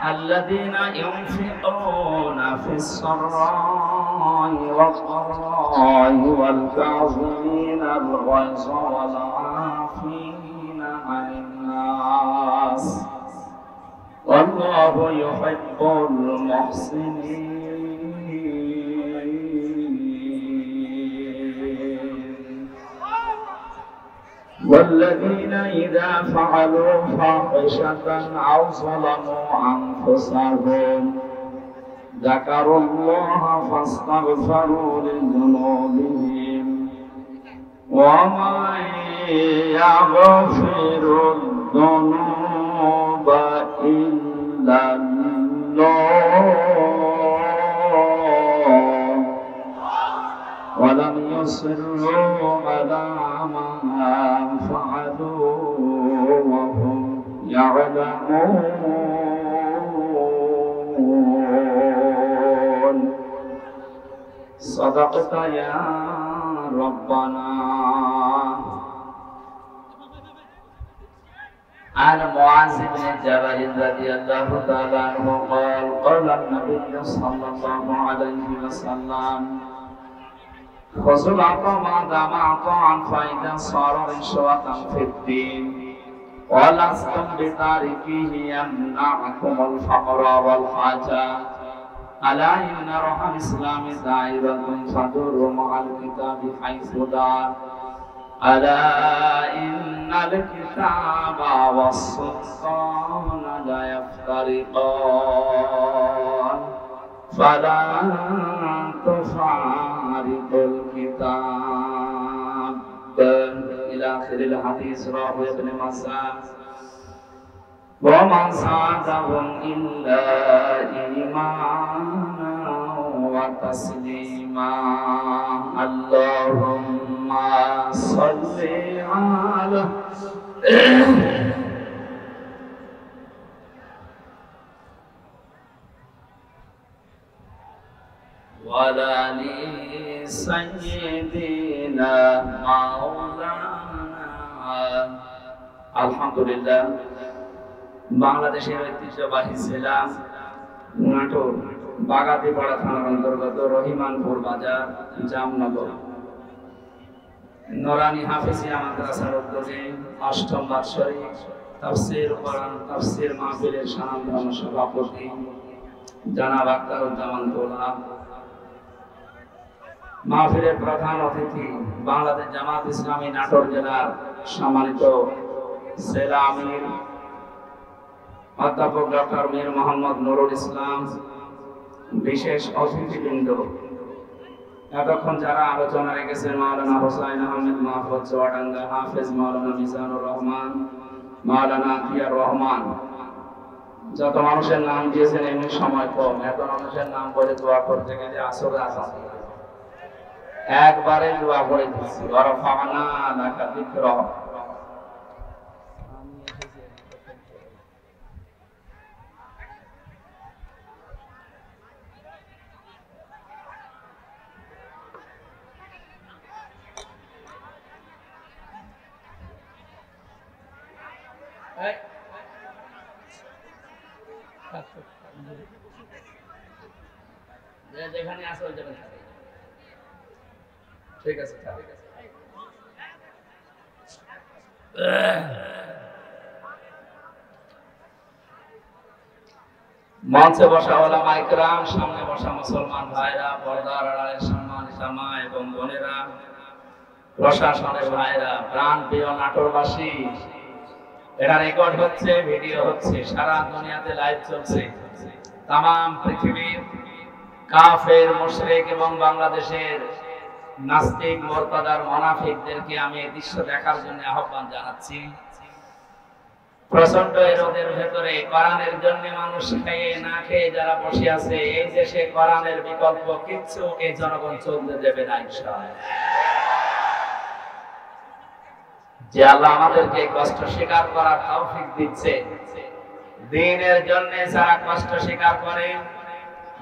الذين ينفقون في السراء والضراء والكاظمين الغيظ والعافين عن الناس والله يحب المحسنين والذين إذا فعلوا فاحشة أو ظلموا أنفسهم ذكروا الله فاستغفروا لذنوبهم ومن يغفر الذنوب إلا الله ولم يصروا على ما فعلوا وهم يعلمون صدقت يا ربنا. عن معاذ بن جبل رضي الله تعالى عنه قال قال النبي صلى الله عليه وسلم خذوا العطاء ما دام عطاء فإذا صار رشوة في الدين ولستم بتاركيه يمنعكم الفقر والحاجة ألا إن روح الإسلام دائرة تدور مع الكتاب حيث دار ألا إن الكتاب والسلطان لا يفترقان فلا تفارق الكتاب إلى آخر الحديث رواه ابن ماجه وما زادهم إلا إيمانا وتسليما اللهم صل على وعلى آل سيدنا مولانا আলহামদুলিল্লাহ। বাংলাদেশের ঐতিহ্যবাহী জেলা নাটোর বাগাতিপাড়া থানার অন্তর্গত রহিমানপুর বাজার জামনগর নূরানী হাফেজিয়া মাদ্রাসার উদ্যোগে অষ্টম বাৎসরিক তাফসীর কোরআন তাফসীর মাহফিলের স্বনামধন্য সভাপতি জনাব আখতারুজ্জামান তোলা, মাহফিলের প্রধান অতিথি বাংলাদেশ জামাত ইসলামী নাটোর জেলার সম্মানিত জেলা আমির অধ্যাপক ডক্টর মীর মোহাম্মদ নুরুল ইসলাম, বিশেষ অতিথিবৃন্দ, এতক্ষণ যারা আলোচনা রেখেছেন মাওলানা হোসাইন আহমেদ মাহফুজ চুয়াডাঙ্গা, হাফেজ মাওলানা মিজানুর রহমান, মাওলানা আতিয়ার রহমান, যত মানুষের নাম দিয়েছেন এমনি সময় কম, এত মানুষের নাম বলে দোয়া করতে গেলে আসলে আসামি একবারে দোয়া করে দিচ্ছি ওয়ারাফানা লাকা যিকরাক। যেখানে আসো যাবেন ঠিক আছে। মঞ্চে বসা ওলামা ইকরাম, সামনে বসা মুসলমান ভাইরা, পর্দার আড়ালের সম্মানিত মা এবং বোনেরা, প্রশাসনের ভাইরা, প্রাণ প্রিয় নাটোরবাসী, এটা রেকর্ড হচ্ছে, ভিডিও হচ্ছে, সারা দুনিয়াতে লাইভ চলছে। তামাম পৃথিবীর কাফের, মুশরিক এবং বাংলাদেশের নাস্তিক, মুরতাদার, মুনাফিকদেরকে আমি এই দৃশ্য দেখার জন্য আহ্বান জানাচ্ছি। প্রচন্ড রোদের ভেতরে কোরআনের জন্য মানুষ খেয়ে না খেয়ে যারা বসে আছে, এই দেশে কোরআনের বিকল্প কিচ্ছু এই জনগণ চলতে দেবে না ইনশাআল্লাহ। যে আল্লাহ আমাদেরকে কষ্ট স্বীকার করার তৌফিক দিচ্ছে, দ্বীনের জন্য যারা কষ্ট স্বীকার করে,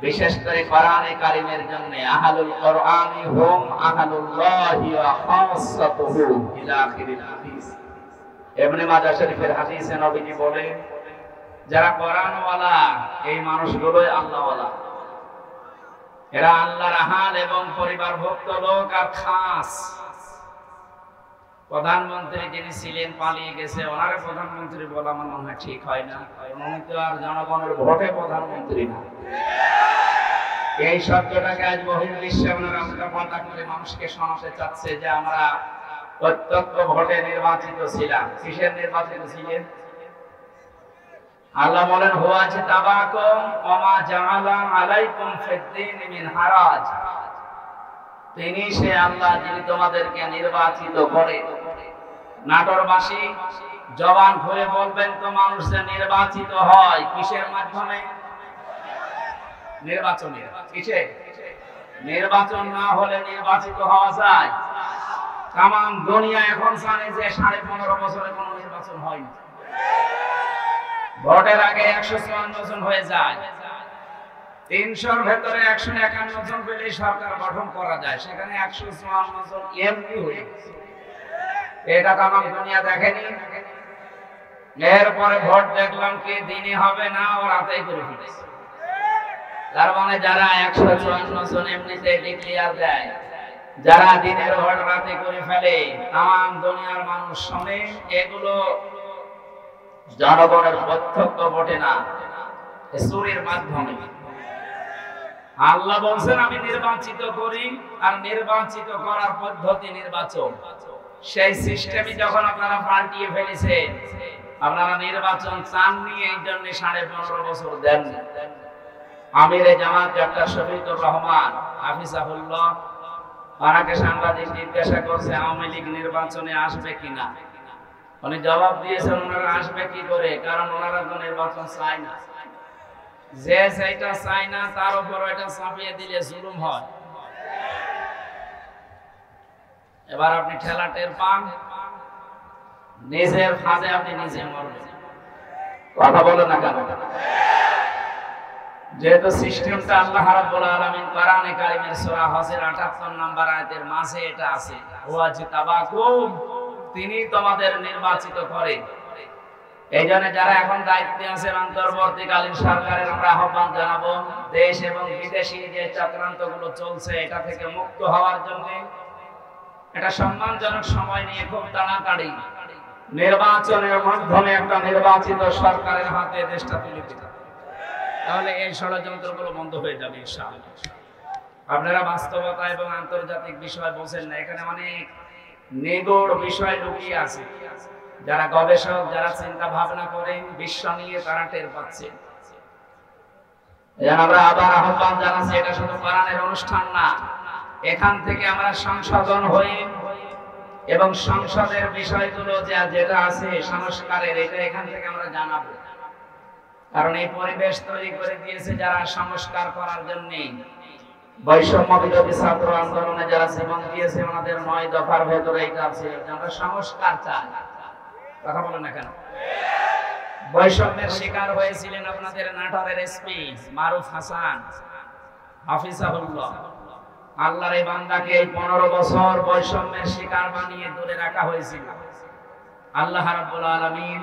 বিশেষ করে কোরআনে কারীমের জন্য, আহলুল কোরআনি হুম আহলুল্লাহি ওয়া খাসাতুহু ইলা আখিরিল হাদিস। ইবনে মাজাহ শরীফের হাদিসে নবীজি বলেন, যারা কোরআনওয়ালা এই মানুষগুলোই আল্লাহওয়ালা। এরা আল্লাহর আহাল এবং পরিবারভুক্ত লোক। আর খাস প্রধানমন্ত্রী যিনি ছিলেন পালিয়ে গেছে, ওনারে প্রধানমন্ত্রী বলা আমার মনে হয় ঠিক হয় না। উনি তো আর জনগণের ভোটে প্রধানমন্ত্রী না। এই শব্দটাকে আজ বহির্বিশ্বে ওনারা উল্টাপাল্টা করে মানুষকে শোনাতে চাচ্ছে যে আমরা প্রত্যক্ষ ভোটে নির্বাচিত ছিলাম। কিসের নির্বাচিত ছিলেন? আল্লাহ বলেন হুয়া জিতাবাকুম ওয়া মা জাআলা আলাইকুম ফিদ-দীন মিন হারাজ। তিনি সে আল্লাহ যিনি তোমাদেরকে নির্বাচিত করে। নাটোরবাসী জবান খুলে বলবেন তো, মানুষ যে নির্বাচিত হয় কিসের মাধ্যমে? নির্বাচনে। কিসে? নির্বাচন না হলে নির্বাচিত হওয়া যায়? তাম দুনিয়া এখন জানে যে 15.5 বছরে কোনো নির্বাচন হয়নি। ভোটের আগে 154 জন হয়ে যায়। 300-র ভেতরে 151 জন পেলে সরকার গঠন করা যায়, সেখানে 154 জন এমপি হয়ে গেছে। এটা তাম দুনিয়া দেখেনি। এরপরে ভোট দেখলাম কি দিনে হবে না, ও রাতেই করে ফেলেছে। তার মানে যারা 154 জন এমনিতে ডিক্লেয়ার দেয়, যারা দিনের ভোট রাতে করে ফেলে, তাম দুনিয়ার মানুষ শুনে এগুলো জনগণের প্রত্যক্ষ ভোটে না, চুরির মাধ্যমে। আল্লাহ বলছেন আমি নির্বাচিত করি, আর নির্বাচিত করার পদ্ধতি নির্বাচন। সেই সিস্টেমই যখন আপনারা পাল্টিয়ে ফেলেছেন, আপনারা নির্বাচন চাননি, এই জন্য 15.5 বছর দেন। আমিরে জামাত ডক্টর শফিকুর রহমান হাফিজাহুল্লাহ, ওনাকে সাংবাদিক জিজ্ঞাসা করছে আওয়ামী লীগ নির্বাচনে আসবে কিনা। উনি জবাব দিয়েছেন ওনারা আসবে কি করে, কারণ ওনারা তো নির্বাচন চায় না। যে সেইটা চায় না তার উপর এটা চাপিয়ে দিলে জুলুম হয়। এবার আপনি ঠেলা টের পান, নিজের ফাঁদে আপনি নিজে মরবেন। কথা বলে না কেন? যেহেতু সিস্টেমটা আল্লাহ রাব্বুল আলামিন কোরআনে কারীমের সূরা হজের 78 নম্বর আয়াতের মাঝে এটা আছে, হুয়া জিতাবাকুম, তিনি তোমাদের নির্বাচিত করেন। এই জন্য যারা এখন দায়িত্বে আছেন অন্তর্বর্তীকালীন সরকারের আমরা আহ্বান জানাবো, দেশ এবং বিদেশি যে চক্রান্তগুলো চলছে এটা থেকে মুক্ত হওয়ার জন্য এটা সম্মানজনক সময় নিয়ে খুব তাড়াতাড়ি নির্বাচনের মাধ্যমে একটা নির্বাচিত সরকারের হাতে দেশটা তুলে দিতে, তাহলে এই ষড়যন্ত্রগুলো বন্ধ হয়ে যাবে ইনশাআল্লাহ। আপনারা বাস্তবতা এবং আন্তর্জাতিক বিষয় বোঝেন না, এখানে অনেক নিগূঢ় বিষয় লুকিয়ে আছে। যারা গবেষক, যারা চিন্তা ভাবনা করেন বিশ্ব নিয়ে, তারা টের পাচ্ছে। আমরা আবার আহ্বান জানাচ্ছি, এটা শুধু কোরআনের অনুষ্ঠান না, এখান থেকে আমরা সংশোধন হয়ে এবং সংসদের বিষয়গুলো যেটা আছে সংস্কারের, এটা এখান থেকে আমরা জানাবো। কারণ এই পরিবেশ তৈরি করে দিয়েছে যারা সংস্কার করার জন্য। বৈষম্য বিরোধী ছাত্র আন্দোলনে যারা জীবন দিয়েছে, ওনাদের 9 দফার ভেতরে এটা আছে, আমরা সংস্কার চাই। কথা বলেন না কেন? বৈষম্যের শিকার হয়েছিলেন আপনাদের নাটোরের এসপি মারুফ হাসান হাফিজাহুল্লাহ। আল্লাহর এই বান্দাকে 15 বছর বৈষম্যের শিকার বানিয়ে দূরে রাখা হয়েছিল। আল্লাহ রাব্বুল আলামিন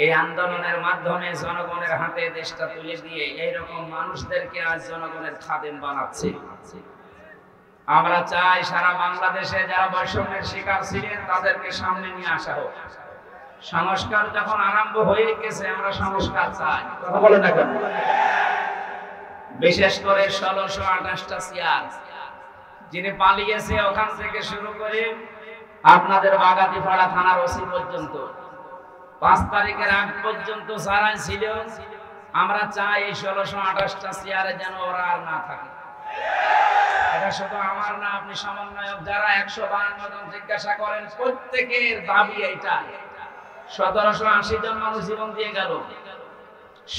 এই আন্দোলনের মাধ্যমে জনগণের হাতে দেশটা তুলে দিয়ে এইরকম মানুষদেরকে আজ জনগণের খাদেম বানাচ্ছে। আমরা চাই সারা বাংলাদেশে যারা বৈষম্যের শিকার ছিলেন তাদেরকে সামনে নিয়ে আসা হোক। সংস্কার যখন আরম্ভ হয়ে গেছে, আমরা সংস্কার চাই। কথা বলেন না কেন? বিশেষ করে 1628টা চেয়ার যিনি পালিয়েছে, ওখান থেকে শুরু করে আপনাদের বাগাতিপাড়া থানার ওসি পর্যন্ত 5 তারিখের আগ পর্যন্ত যারা ছিল, আমরা চাই এই 1628টা চেয়ারে যেন ওরা আর না থাকে। এটা শুধু আমার না, আপনি সমন্বয়ক যারা 152 জন জিজ্ঞাসা করেন, প্রত্যেকের দাবি এইটা। 1780 জন মানুষ জীবন দিয়ে গেল।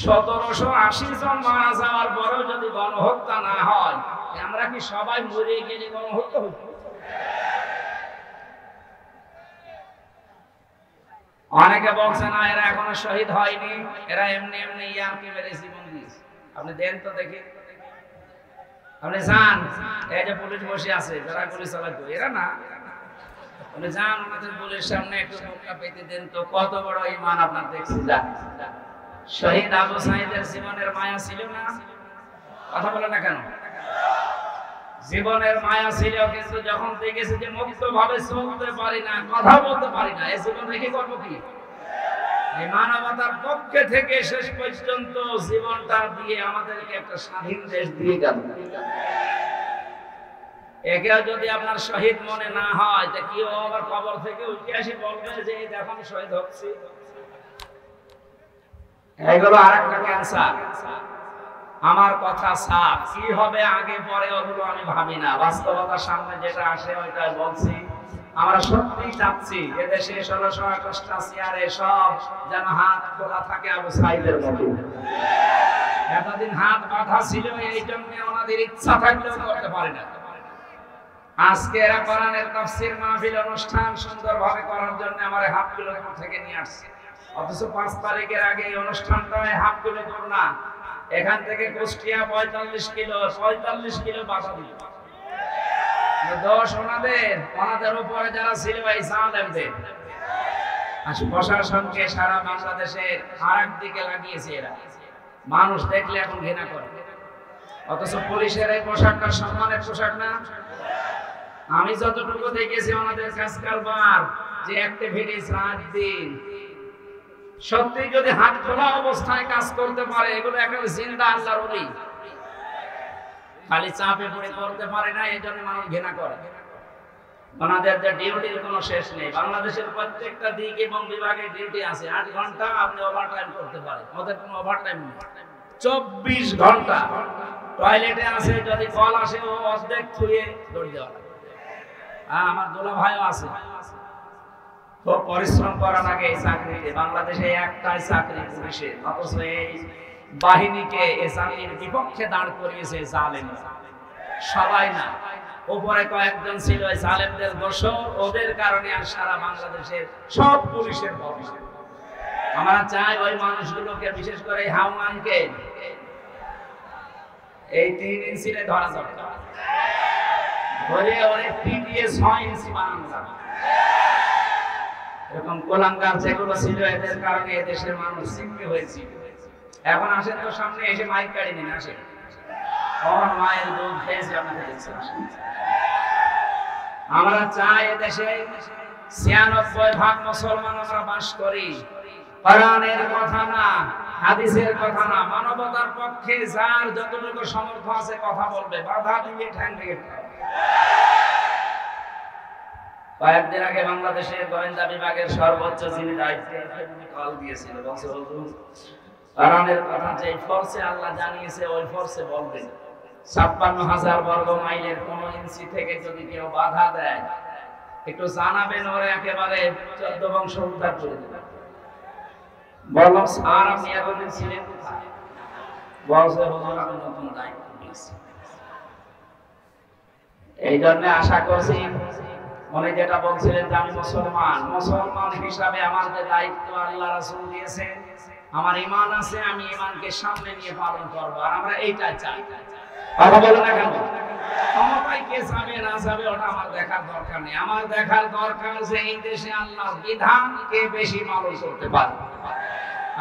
1780 জন মারা যাওয়ার পরেও যদি গণহত্যা না হয়, আমরা কি সবাই মরে গেলে গণহত্যা হতো? অনেকে বলছে না এরা এখনো শহীদ হয়নি, এরা এমনি এমনি ইয়ারকি মেরে জীবন দিয়েছে। আপনি দেন তো দেখি, আপনি যান, এই যে পুলিশ বসে আছে যারা গুলি চালাতো, এরা না, আপনি যান ওনাদের পুলিশের সামনে একটু মুখটা পেতে দেন তো, কত বড় ঈমান আপনার দেখছি। যান, শহীদ আবু সাঈদের জীবনের মায়া ছিল না? কথা বলে না কেন? জীবনের মায়া ছিল, কিন্তু যখন দেখেছে যে মুক্তভাবে চলতে পারি না, কথা বলতে পারি না, এই জীবন রেখে করবো কি? এই মানবতার পক্ষে থেকে শেষ পর্যন্ত জীবনটা দিয়ে আমাদেরকে একটা স্বাধীন দেশ দিয়ে গেল। একেও যদি আপনার শহীদ মনে না হয়, তা কি আবার কবর থেকে উঠে আসি বলবে যে দেখো আমি শহীদ হচ্ছি? এগুলো আরেকটা ক্যান্সার। আমার কথা সাফ, কি হবে আগে পরে ওগুলো আমি ভাবি না, বাস্তবতার সামনে যেটা আসে ওইটাই বলছি। আমরা সত্যি চাচ্ছি এদেশে 1628টা চেয়ারে সব যেন হাত খোলা থাকে আবু সাঈদের মতো। এতদিন হাত বাঁধা ছিল, এই জন্য ওনাদের ইচ্ছা থাকলেও করতে পারে না। আজকে এরা কোরআনের তাফসীর মাহফিল অনুষ্ঠান সুন্দরভাবে করার জন্য আমার হাফ কিলোমিটার থেকে নিয়ে আসছে, অথচ 5 তারিখের আগে এই অনুষ্ঠানটায় হাফ কিলোমিটার না, এখান থেকে কুষ্টিয়া 45 কিলো বাধা দিল। দোষ ওনাদের উপরে যারা ছিল এই জালেমদের। প্রশাসনকে সারা বাংলাদেশের আরেক দিকে লাগিয়েছে এরা। মানুষ দেখলে এখন ঘৃণা করে, অথচ পুলিশের এই পোশাকটা সম্মানের পোশাক না। আমি যতটুকু দেখেছি ওনাদের কাজ কারবার, যে অ্যাক্টিভিটিস রাত দিন সত্যি যদি হাত খোলা অবস্থায় কাজ করতে পারে, এগুলো একেবারে জিন্দা আল্লাহর ওলি। খালি চাপে পড়ে করতে পারে না, এই জন্য মানুষ ঘৃণা করে। ওনাদের যে ডিউটির কোনো শেষ নেই। বাংলাদেশের প্রত্যেকটা দিক এবং বিভাগে ডিউটি আছে, 8 ঘন্টা আপনি ওভারটাইম করতে পারেন, ওদের কোনো ওভারটাইম নেই। 24 ঘন্টা টয়লেটে আছে, যদি কল আসে ও অর্ধেক থুয়ে দৌড় দেওয়া। আমার দোলা ভাইও আছে, খুব পরিশ্রম করা লাগে এই চাকরিতে। বাংলাদেশে একটাই চাকরি পুলিশে, অথচ এই বাহিনীকে এই চাকরির বিপক্ষে দাঁড় করিয়েছে জালেম। সবাই না, উপরে কয়েকজন ছিল এই জালেমদের দোষর, ওদের কারণে আর সারা বাংলাদেশের সব পুলিশের ভবিষ্যৎ। আমরা চাই ওই মানুষগুলোকে, বিশেষ করে হাওয়ানকে এই 3 ইঞ্চিতে ধরা দরকার, ধরে ওরে পিটিয়ে 6 ইঞ্চি বানানো যাবে। এরকম কোলাঙ্গার যেগুলো ছিল, এদের কারণে এদেশের মানুষ সিদ্ধ হয়েছে। এখন আসেন তো সামনে, এসে মাইক কাড়ি নিন, আসেন। মায়ের দুধ খেয়েছে আপনাদের। আমরা চাই এদেশে 96% মুসলমান আমরা বাস করি। কোরআনের কথা না, হাদিসের কথা না, মানবতার পক্ষে যার যতটুকু সামর্থ্য আছে কথা বলবে, বাধা দিয়ে ঠ্যাং ভেঙে ফেলবে। কয়েকদিন আগে বাংলাদেশের গোয়েন্দা বিভাগের সর্বোচ্চ যিনি দায়িত্বে কল দিয়েছিল, বলছে হুজুর কোরআনের কথা যে ফোর্সে আল্লাহ জানিয়েছে ওই ফোর্সে বলবেন। 56,000 বর্গ মাইলের কোন ইঞ্চি থেকে যদি কেউ বাধা দেয় একটু জানাবেন, ওরা একেবারে 14 বংশ উদ্ধার করে দেবে। বললাম স্যার আপনি এতদিন ছিলেন কোথায়? বলছে হুজুর আমি নতুন দায়িত্ব নিয়েছি। এই জন্য আশা করছি উনি যেটা বলছিলেন যে আমি মুসলমান হিসাবে আমার যে দায়িত্ব আল্লাহ রাসূল দিয়েছেন, আমার ঈমান আছে, আমি ঈমানকে সামনে নিয়ে পালন করব। আর আমরা এইটাই চাই। কথা বলেন না কেন? ক্ষমতায় কে যাবে না যাবে ওটা আমার দেখার দরকার নেই। আমার দেখার দরকার যে এই দেশে আল্লাহর বিধান কে বেশি পালন করতে পারে।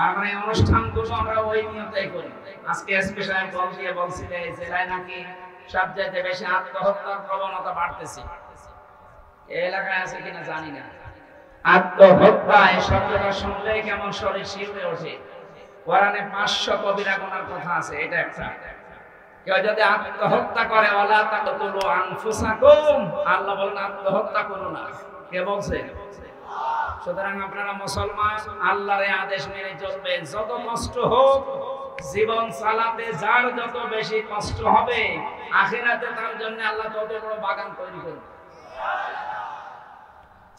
আমরা এই অনুষ্ঠানগুলো আমরা ওই নিয়তেই করি। আজকে স্পেশাল কল দিয়ে বলছিলেন এই জেলায় নাকি সবচেয়ে বেশি আত্মহত্যার প্রবণতা বাড়তেছে। এই এলাকায় আছে কিনা জানি না। আত্মহত্যা এই শব্দটা শুনলে কেমন শরীর শিউরে ওঠে। কোরআনে 500 কবিরা গুনার কথা আছে, এটা একটা। কেউ যদি আত্মহত্যা করে, ওয়ালা তাকতুলু আনফুসাকুম, আল্লাহ বলেন আত্মহত্যা করো না। কে বলছে? সুতরাং আপনারা মুসলমান, আল্লাহর এই আদেশ মেনে চলবেন। যত কষ্ট হোক জীবন চালাতে, যার যত বেশি কষ্ট হবে আখিরাতে তার জন্য আল্লাহ তত বড় বাগান তৈরি করবে।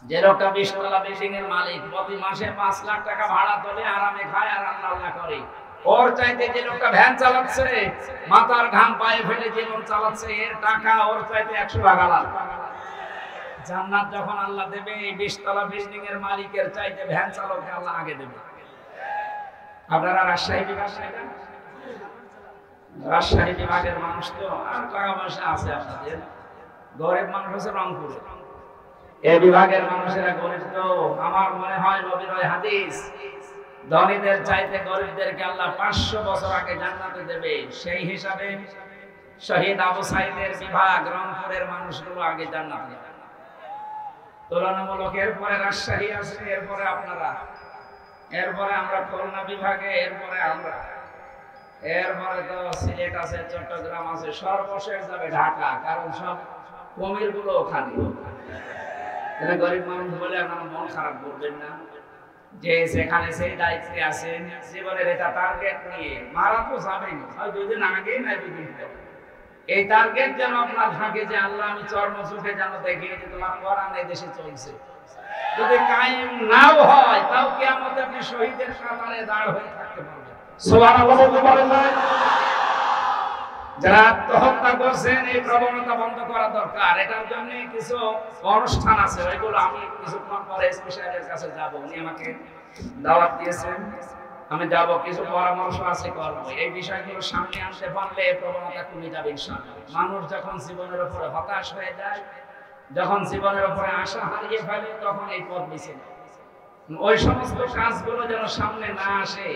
যে লোকটা 20 তলা বিল্ডিং এর মালিক, প্রতি মাসে 5 লাখ টাকা ভাড়া তোলে, আরামে খায় আর আল্লাহ করে, ওর চাইতে যে লোকটা ভ্যান চালাচ্ছে, মাথার ঘাম পায়ে ফেলে জীবন চালাচ্ছে, এর টাকা ওর চাইতে 100 ভাগ আলাদা। জান্নাত যখন আল্লাহ দেবে, এই 20 তলা বিল্ডিং এর মালিকের চাইতে ভ্যান চালককে আল্লাহ আগে দেবে। আপনারা রাজশাহী বিভাগ, রাজশাহী বিভাগের মানুষ তো আর টাকা পয়সা আছে, আপনাদের গরিব মানুষ হচ্ছে রংপুরে। এই বিভাগের মানুষেরা গরিব তো। আমার মনে হয় নবীর ওই হাদিস, ধনীদের চাইতে গরিবদেরকে আল্লাহ 500 বছর আগে জান্নাতে দেবে। সেই হিসাবে শহীদ আবু সাইদের বিভাগ রংপুরের মানুষগুলো আগে জান্নাতে যাবে তুলনামূলক। এরপরে রাজশাহী আছে, এরপরে আপনারা, এরপরে আমরা খুলনা বিভাগে, এরপরে আমরা, এরপরে তো সিলেট আছে, চট্টগ্রাম আছে, সর্বশেষ যাবে ঢাকা। কারণ সব কমির গুলো ওখানে। গরিব মানুষ বলে আপনারা মন খারাপ করবেন না, যে সেখানে সেই দায়িত্বে আছেন, জীবনের এটা টার্গেট নিয়ে মারা তো যাবেন, হয় 2 দিন আগে না 2 দিন পরে। এই টার্গেট যেন আপনার থাকে যে আল্লাহ আমি চর্ম চোখে যেন দেখি যে তোমার কোরআন এই দেশে চলছে। যদি কায়েম নাও হয় তাও কিয়ামতে আপনি শহীদের কাতারে দাঁড় হয়ে থাকতে পারবেন। সুবহানাল্লাহ বলতে পারেন না? যারা আত্মহত্যা করছেন এই প্রবণতা বন্ধ করা দরকার। এটার জন্য কিছু অনুষ্ঠান আছে, ওইগুলো আমি কিছুক্ষণ পরে এসপি সাহেবের কাছে যাব। উনি আমাকে দাওয়াত দিয়েছেন, আমি যাব, কিছু পরামর্শ আছে করব। এই বিষয়গুলো সামনে আনতে পারলে এই প্রবণতা কমে যাবে ইনশাআল্লাহ। মানুষ যখন জীবনের উপরে হতাশ হয়ে যায়, যখন জীবনের উপরে আশা হারিয়ে ফেলে, তখন এই পথ বেছে নেয়। ওই সমস্ত কাজগুলো যেন সামনে না আসে।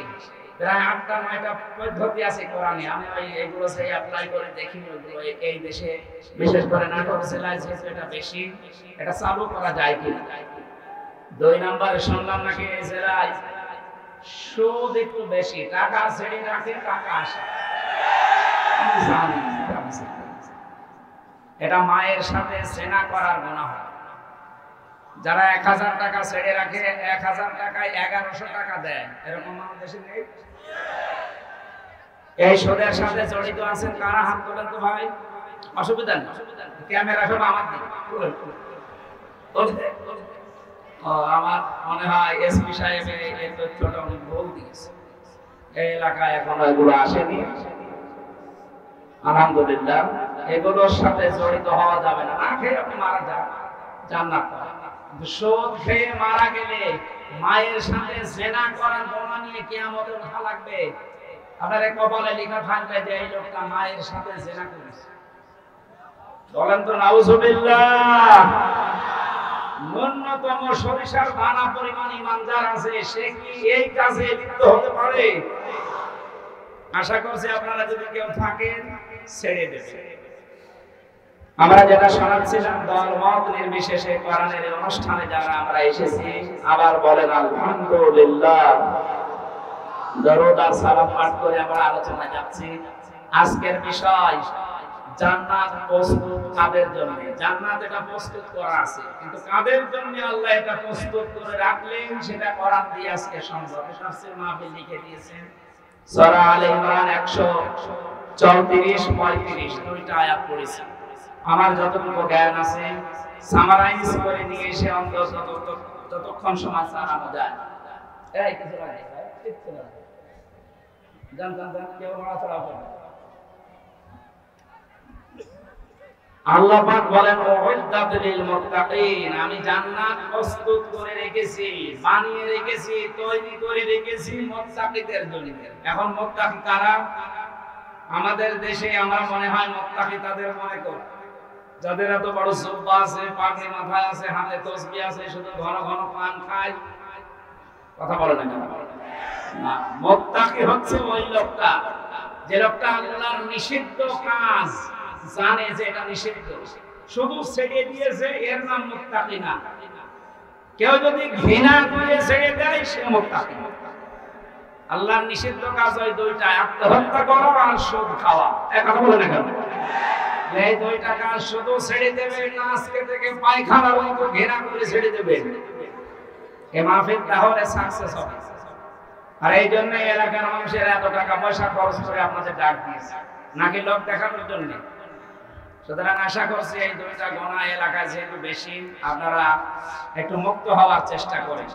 প্রায় 8টা-9টা পদ্ধতি আছে কোরআনে, আমি এইগুলো সে অ্যাপ্লাই করে দেখি। ওইগুলো এই দেশে বিশেষ করে নাটক জেলায় যেহেতু এটা বেশি, এটা চালু করা যায় কিনা। 2 নম্বরে শুনলাম নাকি এই জেলায় সুদ একটু বেশি, টাকা ছেড়ে রাখে, টাকা আসে। এটা মায়ের সাথে জেনা করার গুনাহ হয়। যারা 1000 টাকা ছেড়ে রাখে, 1000 টাকায় 1100 টাকা দেয়, এরকম মানুষ দেশে নেই? এই সুদের সাথে জড়িত আছেন কারা? হাত তোলেন তো ভাই। অসুবিধা নেই, ক্যামেরা সব আমার দিকে। আমার মনে হয় এসপি সাহেব এই তথ্যটা অনেক ভুল দিয়েছে। এই এলাকায় এখনো এগুলো আসেনি, আলহামদুলিল্লাহ। এগুলোর সাথে জড়িত হওয়া যাবে না। না খেয়ে আপনি মারা যান, জান্নাত পাবেন। সুদ খেয়ে মারা গেলে মায়ের সাথে জেনা করার গোনা নিয়ে কিয়ামতে ওঠা লাগবে। আপনার কপালে লেখা থাকবে যে এই লোকটা মায়ের সাথে জেনা করেছে। বলেন তো নাউজুবিল্লাহ। ন্যূনতম সরিষার দানা পরিমাণ ঈমান যার আছে, সে কি এই কাজে লিপ্ত হতে পারে? আশা করছি আপনারা যদি কেউ থাকেন ছেড়ে দেবেন। আমরা যেটা শোনাচ্ছিলাম, দল মত নির্বিশেষে কোরআনের অনুষ্ঠানে যারা আমরা এসেছি, আবার বলেন আলহামদুলিল্লাহ। দরুদ আর সালাম পাঠ করে আমরা আলোচনায় যাচ্ছি। আজকের বিষয় জান্নাত প্রস্তুত কাদের জন্য? জান্নাত এটা প্রস্তুত করা আছে, কিন্তু কাদের জন্য আল্লাহ এটা প্রস্তুত করে রাখলেন সেটা কোরআন দিয়ে আজকে সম্ভব। তাফসীর মাহফিল লিখে দিয়েছেন সূরা আলে ইমরান 134-35 দুইটা আয়াত পড়েছি। আমার যতটুকু জ্ঞান আছে সামারাইজ করে নিয়ে এসে অন্তত যতক্ষণ সময় চালানো যায়। এই কিছু লাগে জান কেউ নড়াচড়া করে। আল্লাহ পাক বলেন উইদ্দাত লিল মুত্তাকিন, আমি জান্নাত প্রস্তুত করে রেখেছি, বানিয়ে রেখেছি, তৈরি করে রেখেছি মুত্তাকিদের জন্য। এখন মুত্তাকি কারা? আমাদের দেশে আমরা মনে হয় মুত্তাকি তাদের মনে করি যাদের এত বড় জুব্বা আছে, পাগড়ি মাথায় আছে, হাতে তাসবিহ আছে, শুধু ঘন ঘন পান খায়। কথা বলে না কেন? না, মুত্তাকি হচ্ছে ওই লোকটা যে লোকটা আল্লাহর নিষিদ্ধ কাজ জানে যে এটা নিষিদ্ধ, শুধু ছেড়ে দিয়েছে, এর নাম মুত্তাকি না। কেউ যদি ঘৃণা করে ছেড়ে দেয় সে মুত্তাকি। আল্লাহর নিষিদ্ধ কাজ ওই দুইটা, আত্মহত্যা করা আর সুদ খাওয়া। এক কথা বলে না কেন? এই দুইটা কাজ শুধু ছেড়ে দেবে না, আজকে থেকে পায়খানার মতো ঘৃণা করে ছেড়ে দেবে, এ মাহফিল তাহলে সাকসেস হবে। আর এই জন্য এলাকার মানুষের এত টাকা পয়সা খরচ করে আপনাদের ডাক দিয়েছে, নাকি লোক দেখানোর জন্য। সুতরাং আশা করছি এই দুইটা গোনা এলাকায় যেহেতু বেশি, আপনারা একটু মুক্ত হওয়ার চেষ্টা করেন।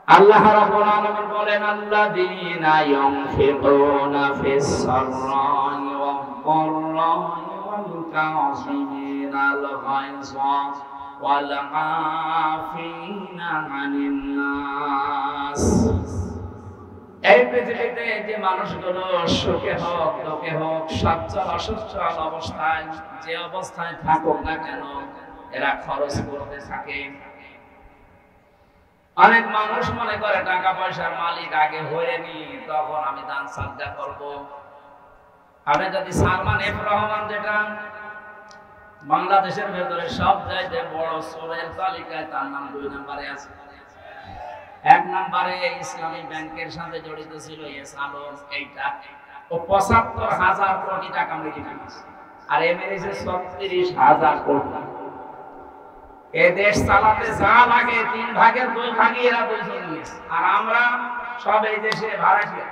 আল্লাহ রাব্বুল আলামিন বলেন আল্লাযীনা ইউনফিকুনা ফিস সাররাই ওয়াদ দাররাই ওয়াল কাযিমিনাল গায়যা ওয়াল আফিনা আনিন নাস। এই পৃথিবীতে যে মানুষগুলো সুখে হোক দুঃখে হোক, সচ্ছল অসচ্ছল অবস্থায় যে অবস্থায় থাকুক না কেন, এরা খরচ করতে থাকে। অনেক মানুষ মনে করে টাকা পয়সার মালিক আগে হয়ে নি, তখন আমি দান সাদকা করব। আপনি যদি সালমান এফ রহমান, যেটা বাংলাদেশের ভেতরে সব চাইতে বড় চোরের তালিকায়, তার নাম 2 নম্বরে আছে। 1 নম্বরে ইসলামী ব্যাংকের সাথে জড়িত ছিল এস আলম, এইটা ও ৭৫,০০০ কোটি টাকা মেরে দিয়েছে। আর এমএলএ ৩৬,০০০ কোটি। এ দেশ চালাতে যা লাগে 3 ভাগের 2 ভাগই এরা বুঝে নিয়েছে। আর আমরা সব এই দেশে ভাড়াটিয়া।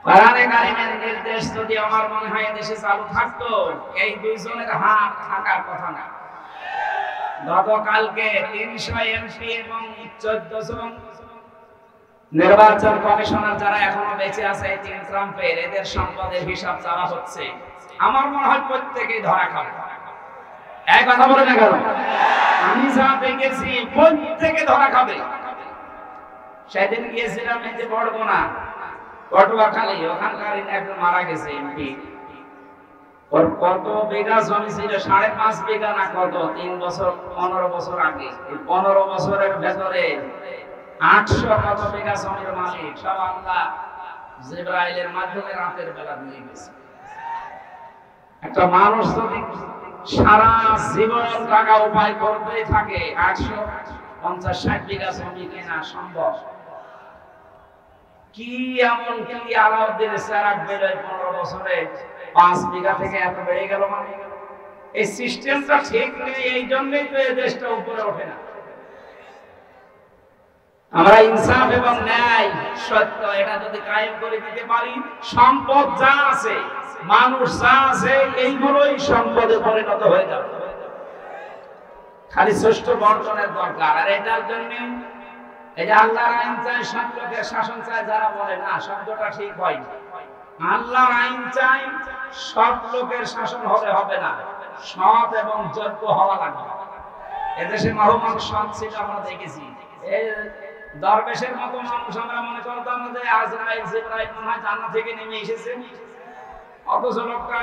কোরআনে কারিমের নির্দেশ যদি আমার মনে হয় দেশে চালু থাকতো, এই 2 জনের হাত থাকার কথা না। গতকালকে 300 এমপি এবং 14 জন নির্বাচন কমিশনার যারা এখনো বেঁচে আছে, এই 3 ট্রাম্পের, এদের সম্পদের হিসাব চাওয়া হচ্ছে। আমার মনে হয় প্রত্যেকেই ধরা খাবে। এক কথা বলে না কেন? আমি যা দেখেছি প্রত্যেকে ধরা খাবে। সেদিন গিয়েছিলাম এই যে বড়গোনা, পটুয়াখালী, ওখানকার একজন মারা গেছে এমপি। ওর কত বিঘা জমি ছিল? 5.5 বিঘা না কত? 3 বছর 15 বছর আগে। এই 15 বছরের ভেতরে 800 কত বিঘা জমির মালিক সব আল্লাহ জিবরাইলের মাধ্যমে রাতের বেলা দিয়ে গেছে। একটা মানুষ যদি সারা জীবন টাকা উপায় করতেই থাকে, 850-60 বিঘা জমি কেনা সম্ভব? কি এমন কি আলাউদ্দিনের চেরাগ বেড়ে 15 বছরে 5 বিঘা থেকে এত বেড়ে গেল? মানে এই সিস্টেমটা ঠিক নেই, এই জন্যই তো এই দেশটা উপরে ওঠে না। আমরা ইনসাফ এবং ন্যায় সত্য এটা যদি কায়েম করে দিতে পারি, সম্পদ যা আছে, মানুষ যা আছে, এইগুলোই সম্পদে পরিণত হয়ে যাবে। খালি শ্রেষ্ঠ বর্তনের দরকার। আর এটার জন্য এই যে আল্লাহর আইন চাই, সব লোকের শাসন চাই যারা বলে না, শব্দটা ঠিক হয়। আল্লাহর আইন চাই, সব লোকের শাসন হলে হবে না, সৎ এবং যোগ্য হওয়া লাগবে। এদেশে মহম্মদ সৎ ছিল, আমরা দেখেছি। এই দরবেশের মতো মানুষ আমরা মনে করতাম যে আজরাইল জিবরাইল মনে হয় জান্নাত থেকে নেমে এসেছে, অথচ লোকটা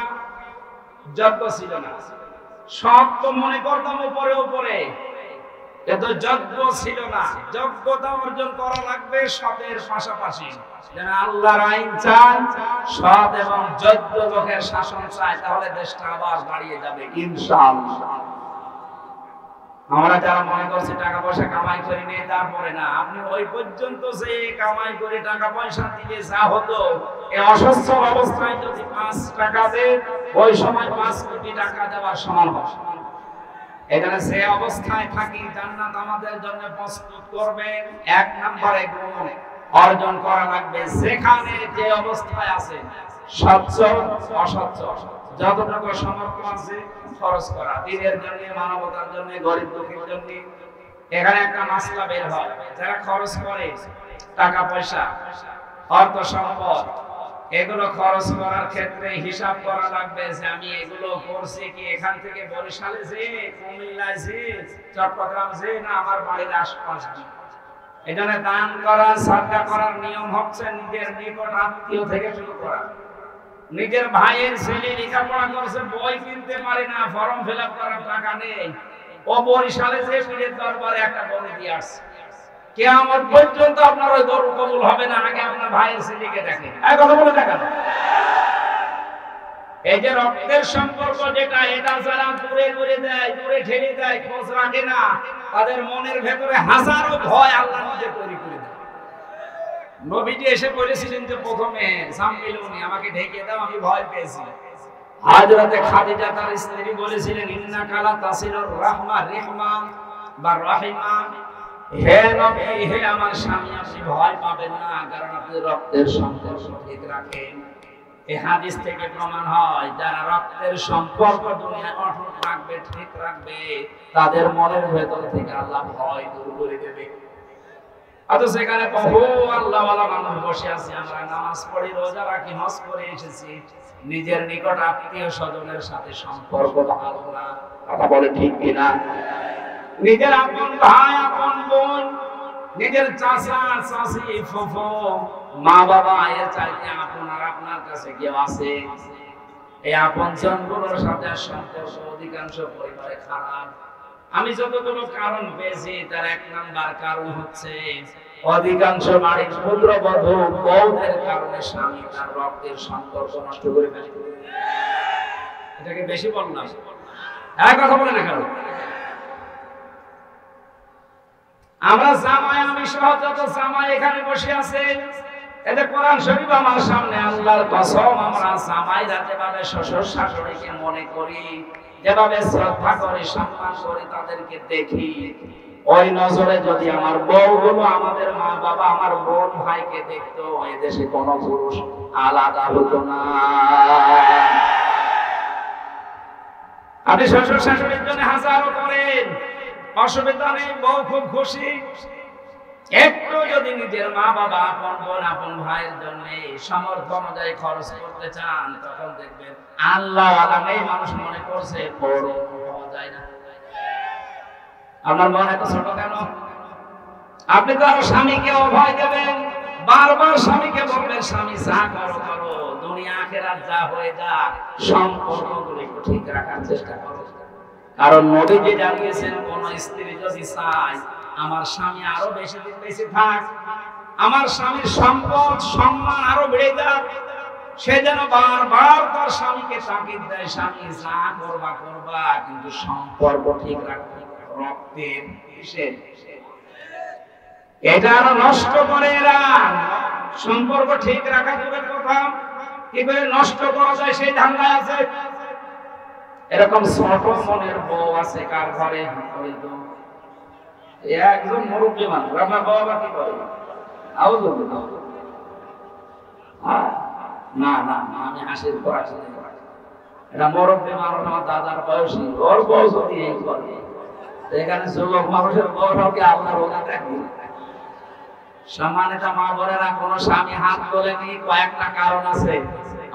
যোগ্য ছিল না। সব তো মনে করতাম উপরে উপরে, এত যোগ্য ছিল না। যোগ্যতা অর্জন করা লাগবে সতের পাশাপাশি। যেন আল্লাহর আইন চাই, সৎ এবং যোগ্য লোকের শাসন চাই, তাহলে দেশটা আবার দাঁড়িয়ে যাবে ইনশাআল্লাহ। আমরা যারা মনে করছি টাকা পয়সা কামাই করে নিয়ে, তারপরে না, আপনি ওই পর্যন্ত যে কামাই করে টাকা পয়সা দিলে যা হতো, এই অসচ্ছল অবস্থায় যদি 5 টাকা দেন, ওই সময় 5 কোটি টাকা দেওয়ার সমান হবে। এখানে যে অবস্থায় থাকি, জান্নাত আমাদের জন্য প্রস্তুত করবেন। 1 নম্বরে গুণ অর্জন করা লাগবে, যেখানে যে অবস্থায় আছে, সচ্ছল অসচ্ছল, যতটুকু সামর্থ্য আছে খরচ করা, দিনের জন্য, মানবতার জন্য, গরিব দুঃখীর জন্য। এখানে একটা মাসলা বের হয়, যারা খরচ করে টাকা পয়সা, অর্থ সম্পদ, এগুলো খরচ করার ক্ষেত্রে হিসাব করা লাগবে যে আমি এগুলো করছি কি এখান থেকে বরিশালে যে, কুমিল্লায় যে, চট্টগ্রাম যে, না আমার বাড়ির আশপাশে। এখানে দান করা, সাদকা করার নিয়ম হচ্ছে নিজের নিকট আত্মীয় থেকে শুরু করা। নিজের ভাইয়ের ছেলে লেখাপড়া করছে, বই কিনতে পারে না, ফর্ম ফিল আপ করার টাকা নেই, ও বরিশালে যে পীরের দরবারে একটা গরু দিয়ে আসছে। কিয়ামত পর্যন্ত আপনার ওই গরু কবুল হবে না, আগে আপনার ভাইয়ের ছেলেকে দেখেন। এই কথা বলে দেখেন। এই যে রক্তের সম্পর্ক যেটা, এটা যারা দূরে দূরে দেয়, দূরে ঠেলে দেয়, খোঁজ রাখে না, তাদের মনের ভেতরে হাজারো ভয় আল্লাহ নিজে তৈরি করে দেয়। নবীজি এসে বলেছিলেন যে প্রথমে সাম্মিলুনি, আমাকে ঢেকে দাও, আমি ভয় পেয়েছি। হযরতে খাদিজা তার স্ত্রী বলেছিলেন, ইন্নাকা লা তাসিলুর রাহমা, রিহমা বা রাহিমা, হে নবী, হে আমার স্বামী, আপনি ভয় পাবেন না, কারণ আপনি রক্তের সম্পর্ক ঠিক রাখেন। এই হাদিস থেকে প্রমাণ হয়, যারা রক্তের সম্পর্ক দুনিয়ায় অটুট রাখবে, ঠিক রাখবে, তাদের মনের ভেতর থেকে আল্লাহ ভয় দূর করে দেবে। অথচ সেখানে বহু আল্লাহওয়ালা মানুষ বসে আছে, আমরা নামাজ পড়ি, রোজা রাখি, হজ করে এসেছি, নিজের নিকট আত্মীয় স্বজনের সাথে সম্পর্ক ভালো না। কথা বলে ঠিক কিনা? নিজের আপন ভাই, আপন বোন, নিজের চাচা, চাচি, ফুফু, মা বাবা, এর চাইতে আপন আর আপনার কাছে কেউ আছে? এই আপন জনগুলোর সাথে সম্পর্ক অধিকাংশ পরিবারে খারাপ। আমি যতগুলো কারণ পেয়েছি তার এক নাম্বার কারণ হচ্ছে অধিকাংশ নারীর পুত্রবধূ বউদের কারণে স্বামী তার রক্তের সম্পর্ক নষ্ট করে ফেলে। এটাকে বেশি বললাম, এক কথা বলে না কেন? আমরা জামাই, আমি সহ যত জামাই এখানে বসে আছে, এতে কোরআন শরীফ আমার সামনে, আল্লাহর কসম, আমরা জামাইরা যেভাবে শ্বশুর শাশুড়িকে মনে করি, যেভাবে শ্রদ্ধা করি, সম্মান করি, তাদেরকে দেখি, ওই নজরে যদি আমার বউগুলো আমাদের মা বাবা, আমার বোন ভাইকে দেখতো, এই দেশে কোনো পুরুষ আলাদা হতো না। আপনি শ্বশুর শাশুড়ির জন্য হাজারও করেন, অসুবিধা নেই, বউ খুব খুশি। একটু যদি নিজের মা বাবা, আপন বোন, আপন ভাইয়ের জন্য সামর্থ্য অনুযায়ী খরচ করতে চান, তখন দেখবেন আল্লাহ এই মানুষ মনে করছে বড় হওয়া যায় না। আপনার মন এত ছোট কেন? আপনি তো আরো স্বামীকে অভয় দেবেন, বারবার স্বামীকে বলবেন স্বামী যা করো করো, দুনিয়া আখিরাত যা হয়ে যাক, সম্পর্কগুলো একটু ঠিক রাখার চেষ্টা করো। কারণ নবীজি জানিয়েছেন, কোন স্ত্রী যদি চায় আমার স্বামী আরো বেশি দিন বেঁচে থাক, আমার স্বামীর সম্পদ সম্মান আরো বেড়ে যাক, সে যেন বারবার তার স্বামীকে তাকিদ দেয়, স্বামী যা করবা করবা, কিন্তু সম্পর্ক ঠিক রাখবে। রক্তের কিসের? এটা আরো নষ্ট করে এরা। সম্পর্ক ঠিক রাখা দূরের কথা, কি করে নষ্ট করা যায় সেই ধান্দায় আছে। এরকম ছোট মনের বউ আছে কার ঘরে? একজন মুরব্বী মানুষ, আপনার বাবা কি করে? না না না, আমি হাসির পর এটা মুরব্বী মানুষ, আমার দাদার বয়সী, ওর বয়স এই করে। এখানে যুবক মানুষের বউকে আল্লাহ রোজা দেখি। সম্মানিত মা বোনেরা, কোন স্বামী হাত তোলেনি, কয়েকটা কারণ আছে।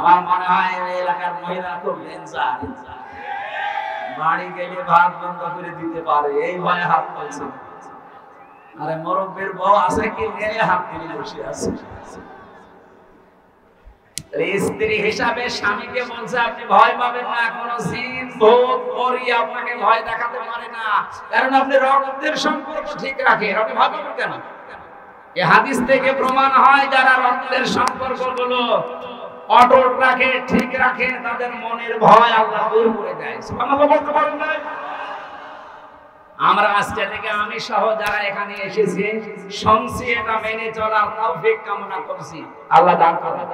আমার মনে হয় এই এলাকার মহিলা খুব ডেঞ্জার, বাড়ি গেলে ভাত বন্ধ করে দিতে পারে, এই ভয়ে হাত তুলছে। আরে মুরব্বীর বউ আছে কি নিয়ে হাত তুলে বসে আছে। স্ত্রী হিসাবে স্বামীকে বলছে আপনি ভয় পাবেন না, কোন জিন ভূত পরী আপনাকে ভয় দেখাতে পারে না, কারণ আপনি রক্তের সম্পর্ক ঠিক রাখেন। আপনি ভয় পাবেন কেন? এই হাদিস থেকে প্রমাণ হয় যারা রক্তের সম্পর্কগুলো অটুট রাখে, ঠিক রাখে, তাদের মনের ভয় আল্লাহ দূর করে দেয়। সুবহানাল্লাহ বলতে পারেন না? আমরা আজকে থেকে আমি সহ যারা এখানে এসেছি শুনছি, এটা মেনে চলার তৌফিক কামনা করছি, আল্লাহ দান করেন।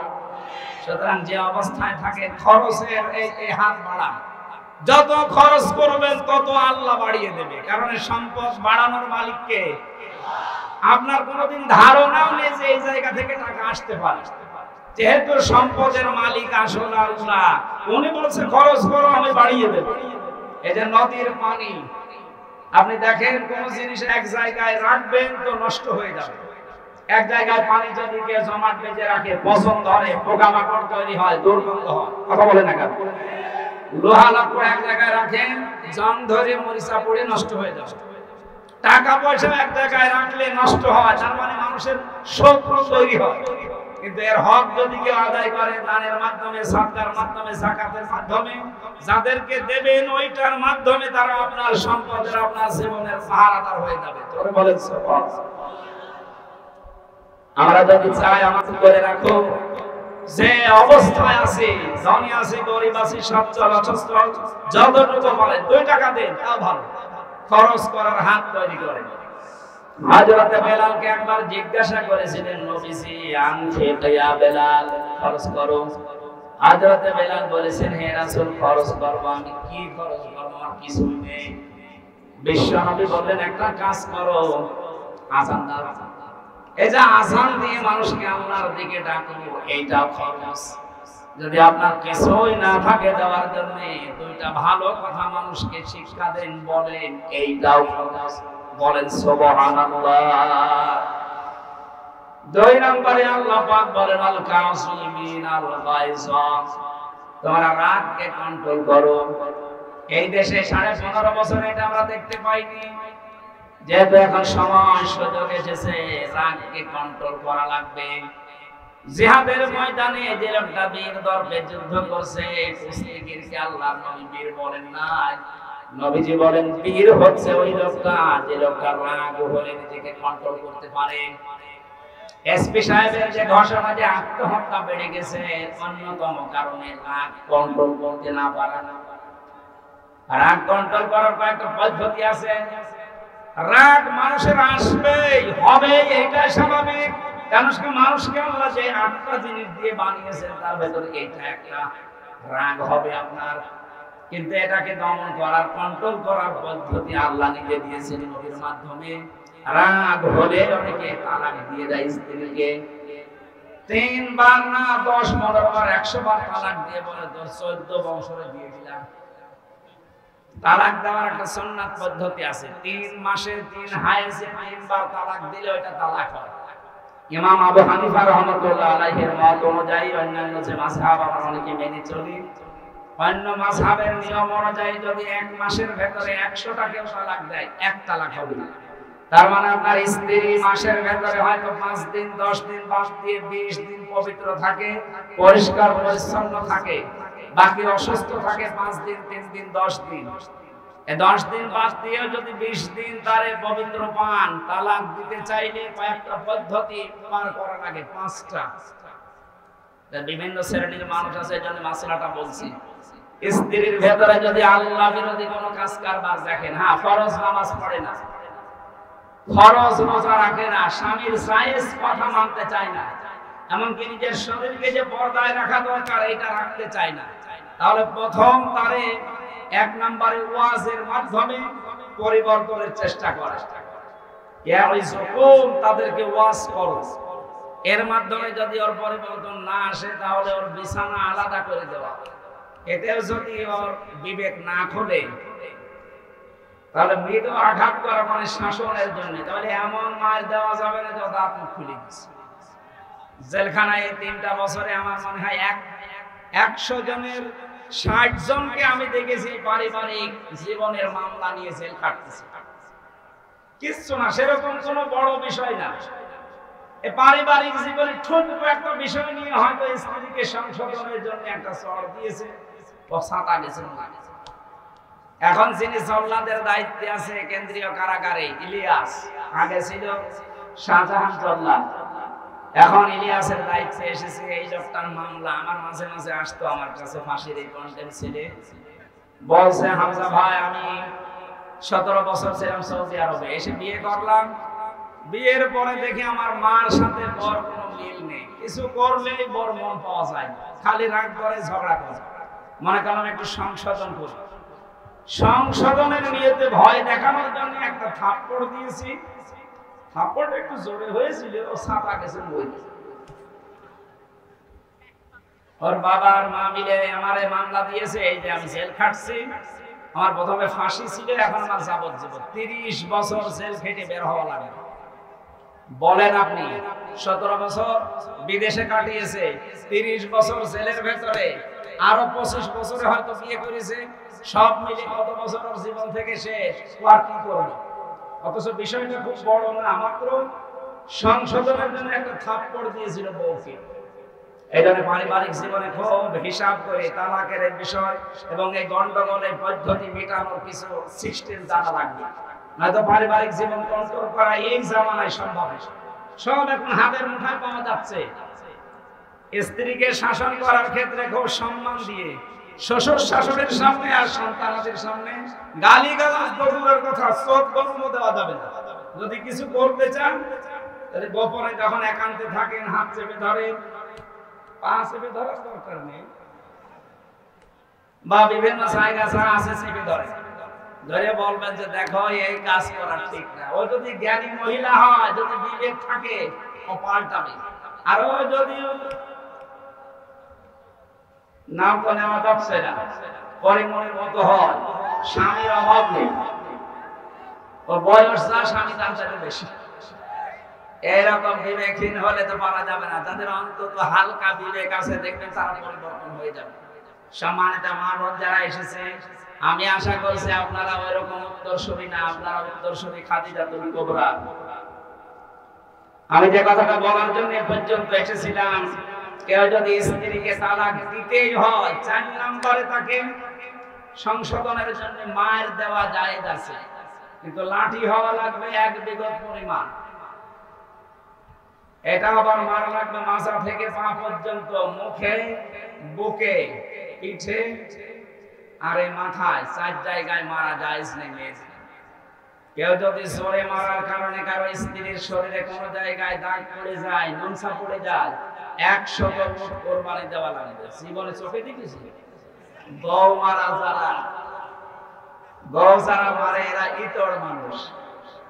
সুতরাং যে অবস্থায় থাকে খরচের এই হাত বাড়ান, যত খরচ করবেন তত আল্লাহ বাড়িয়ে দেবে, কারণ সম্পদ বাড়ানোর মালিককে। আপনার কোনোদিন ধারণাও নেই যে এই জায়গা থেকে টাকা আসতে পারে, যেহেতু সম্পদের মালিক আসলে আল্লাহ, উনি বলছে খরচ করো, আমি বাড়িয়ে দেব। এই যে নদীর পানি, আপনি দেখেন কোন জিনিস এক জায়গায় রাখবেন তো নষ্ট হয়ে যাবে, এক জায়গায় পানি যদি কেউ জমাট বেঁধে রাখে, পচন ধরে, পোকামাকড় তৈরি হয়, দুর্গন্ধ হয়। কথা বলে না কেন? লোহা লক্ষ্য এক জায়গায় রাখেন, জং ধরে মরিচা পড়ে নষ্ট হয়ে যাবে। টাকা পয়সা এক জায়গায় রাখলে নষ্ট হয়, তার মানে মানুষের শত্রু তৈরি হয়। কিন্তু এর হক যদি কেউ আদায় করে, দানের মাধ্যমে, সাদকার মাধ্যমে, যাকাতের মাধ্যমে, যাদেরকে দেবেন ওইটার মাধ্যমে, তারা আপনার সম্পদের, আপনার জীবনের পাহারাদার হয়ে যাবে। তোরে বলেন সুবহানাল্লাহ। আমরা যদি চাই আমাদের করে রাখো, যে অবস্থায় আছে, ধনী আছে, গরিব আছে, সচ্ছল অসচ্ছল, যতটুকু বলেন 2 টাকা দেন, তাও ভালো। খরচ করার হাত তৈরি করেন। হযরত বেলালকে একবার জিজ্ঞাসা করেছিলেন নবীজি, আনফিক ইয়া বেলাল, খরচ করো। হযরত বেলাল বলেছেন, হে রাসূল, খরচ করব। আমি কি খরচ করব? আমার কিছু নেই। বিশ্বনবী বললেন, একটা কাজ করো, আযান দাও। এই যে আযান দিয়ে মানুষকে আল্লাহর দিকে ডাকো, এইটা খরচ। যদি আপনার কিছুই না থাকে দেওয়ার জন্য, 2টা ভালো কথা মানুষকে শিক্ষা দেন, বলেন, এইটাও খরচ। বলেন সুবহানাল্লাহ। 2 নম্বরে আল্লাহ পাক বলেন, আল কাযিমিন আল গায়জ, তোমরা রাগকে কন্ট্রোল করো। এই দেশে 15.5 বছর এটা আমরা দেখতে পাইনি, যেহেতু এখন সময় সুযোগ এসেছে, রাগকে কন্ট্রোল করা লাগবে। জিহাদের ময়দানে যে লোকটা বীর দর্পে যুদ্ধ করছে, কুস্তিগিরকে আল্লাহর নবী বীর বলেন নাই, নবীজি বলেন বীর হচ্ছে ওই লোকটা যে লোকটা রাগ হলে নিজেকে কন্ট্রোল করতে পারে। এসপি সাহেবের যে ঘোষণা যে আত্মহত্যা বেড়ে গেছে অন্যতম কারণে রাগ কন্ট্রোল করতে না পারা। রাগ কন্ট্রোল করার কয়েকটা পদ্ধতি আছে। রাগ মানুষের আসবেই, হবে, এটাই স্বাভাবিক। মানুষকে আল্লাহ যে 8টা জিনিস দিয়ে বানিয়েছেন তার ভেতরে এইটা একটা। রাগ হবে আপনার, কিন্তু এটাকে দমন করার, কন্ট্রোল করার পদ্ধতি আল্লাহ নিজে দিয়েছেন নবীর মাধ্যমে। রাগ হলে অনেকে তালাক দিয়ে দেয় স্ত্রীকে। 3 বার না 10, 15 বার, 100 বার তালাক দিয়ে বলে 14 বছরে দিয়ে দিলাম। তালাক দেওয়ার একটা সুন্নাত পদ্ধতি আছে। 3 মাসে 3 হায়েজে 3 বার তালাক দিলে ওটা তালাক হয়। ইমাম আবু হানিফা রাহমাতুল্লাহ আলাইহির মত অনুযায়ী অন্যান্য যে মাযহাব আমরা অনেকে মেনে চলি, অন্য মাযহাবের নিয়ম অনুযায়ী যদি 1 মাসের ভেতরে 100টা কেউ তালাক দেয়, 1 তালাক হবে। তার মানে আপনার স্ত্রী মাসের ভেতরে হয়তো 5 দিন 10 দিন বাদ দিয়ে 20 দিন পবিত্র থাকে, পরিষ্কার পরিচ্ছন্ন থাকে, বাকি অসুস্থ থাকে 5 দিন 3 দিন 10 দিন। এই 10 দিন বাদ দিয়ে যদি 20 দিন তারে পবিত্র পান, তালাক দিতে চাইলে কয়েকটা পদ্ধতি পার করা লাগে, 5টা। বিভিন্ন শ্রেণীর মানুষ আছে, এই জন্য মাসলাটা বলছি। স্ত্রীর ভেতরে যদি আল্লাহ বিরোধী কোনো কাজ কারবার দেখেন, হ্যাঁ ফরজ নামাজ পড়ে না, ফরজ রোজা রাখে না, স্বামীর জায়েজ কথা মানতে চায় না, এমনকি নিজের শরীরকে যে পর্দায় রাখা দরকার এটা রাখতে চায় না, তাহলে প্রথম তারে 1 নম্বরে ওয়াজের মাধ্যমে পরিবর্তনের চেষ্টা করে। তাদেরকে ওয়াজ করো, এর মাধ্যমে যদি ওর পরিবর্তন না আসে তাহলে ওর বিছানা আলাদা করে দেওয়া। এতেও যদি ওর বিবেক না খোলে তাহলে মৃদু আঘাত করা মানে শাসনের জন্য, তাহলে এমন মার দেওয়া যাবে না যে দাঁত মুখ খুলে দিচ্ছে। জেলখানায় 3টা বছরে আমার মনে হয় 100 জনের 60 জনকে আমি দেখেছি পারিবারিক জীবনের মামলা নিয়ে জেল খাটতেছে। কিচ্ছু না, সেরকম কোনো বড় বিষয় না। এই পারিবারিক জীবনে ছোট্ট একটা বিষয় নিয়ে হয়তো স্ত্রীকে সংশোধনের জন্য একটা চড় দিয়েছে, ও ছাতা গেছে। এখন যিনি জল্লাদের দায়িত্বে আছে কেন্দ্রীয় কারাগারে, ইলিয়াস, আগে ছিল শাহজাহান জল্লাদ, এখন ইলিয়াসের দায়িত্বে এসেছে। এই লোকটার মামলা আমার মাঝে মাঝে আসতো আমার কাছে, ফাঁসির এই কন্টেন্ট ছেলে বলছে, হামজা ভাই আমি 17 বছর ছিলাম সৌদি আরবে, এসে বিয়ে করলাম, বিয়ের পরে দেখি আমার মার সাথে বর কোনো মিল নেই, কিছু করলেই বর মন পাওয়া যায় না, খালি রাগ করে, ঝগড়া করে। মনে করলাম একটু সংশোধন করি, সংশোধনের নিয়তে ভয় দেখানোর জন্য একটা থাপ্পড় দিয়েছি। থাপ্পড়টা একটু জোরে হয়েছিল, ও ছাপা গেছে বই। ওর বাবা আর মা মিলে আমারে মামলা দিয়েছে, এই যে আমি জেল খাটছি। আমার প্রথমে ফাঁসি ছিল, এখন আমার যাবজ্জীবন। 30 বছর জেল খেটে বের হওয়া লাগে। বলেন আপনি 17 বছর বিদেশে কাটিয়েছে, 30 বছর জেলের ভেতরে, আরো 25 বছরে হয়তো বিয়ে করেছে, সব মিলে কত বছর ওর জীবন থেকে শেষ। আর কি করবে? অথচ বিষয়টা খুব বড় না, মাত্র সংশোধনের জন্য একটা থাপ্পড় দিয়েছিল বউকে। এই জন্য পারিবারিক জীবনে খুব হিসাব করে তালাকের এই বিষয় এবং এই গন্ডগোলের পদ্ধতি মেটানোর কিছু সিস্টেম জানা লাগবে, নয়তো পারিবারিক জীবন কন্ট্রোল করা এই জামানায় সম্ভব নয়। সব এখন হাতের মুঠায় পাওয়া যাচ্ছে। স্ত্রীকে শাসন করার ক্ষেত্রে খুব সম্মান দিয়ে শ্বশুর শাশুড়ির সামনে আর সন্তানদের সামনে গালিগালাজ দূরের কথা, চোখ গরমও দেওয়া যাবে না। যদি কিছু করতে চান তাহলে গোপনে যখন একান্তে থাকেন হাত চেপে ধরেন, পা চেপে ধরার দরকার নেই, বা বিভিন্ন জায়গা ছাড়া আছে চেপে ধরে ধরে বলবেন যে দেখো এই কাজ করা ঠিক না। ও যদি জ্ঞানী মহিলা হয়, যদি বিবেক থাকে, ও পাল্টাবে। আর ও যদি নাম তো নেওয়া যাচ্ছে না, পরিমণির মতো হয়, স্বামীর অভাব নেই, ও বয়স যা স্বামী তার চাইতে বেশি, এরকম বিবেকহীন হলে তো পারা যাবে না। যাদের অন্তত হালকা বিবেক আছে দেখবেন তারা পরিবর্তন হয়ে যাবে। সম্মানিত মা বোন যারা এসেছে, আমি আশা করছি আপনারা ওইরকম উত্তরসূরি না, আপনারা উত্তরসূরি খাদিজাতুল কুবরা। আমি যে কথাটা বলার জন্য পর্যন্ত এসেছিলাম, কেউ যদি স্ত্রীকে তালাক দিতেই হয়, 4 নম্বরে তাকে সংশোধনের জন্য মায়ের দেওয়া জায়েজ আছে, কিন্তু লাঠি হওয়া লাগবে 1 বিঘত পরিমাণ। এটা আবার মারা লাগবে মাথা থেকে পা পর্যন্ত, মুখে, বুকে, পিঠে আর এই মাথায়, 4 জায়গায় মারা জায়েজ নেই। কেউ যদি জোরে মারার কারণে কারো স্ত্রীর শরীরে কোনো জায়গায় দাগ পড়ে যায়, নুনসা পড়ে যায়, 100 উট কোরবানি দেওয়া লাগবে। জীবনে চোখে দেখেছি গৌ মারা, যারা গৌ যারা মারে এরা ইতর মানুষ।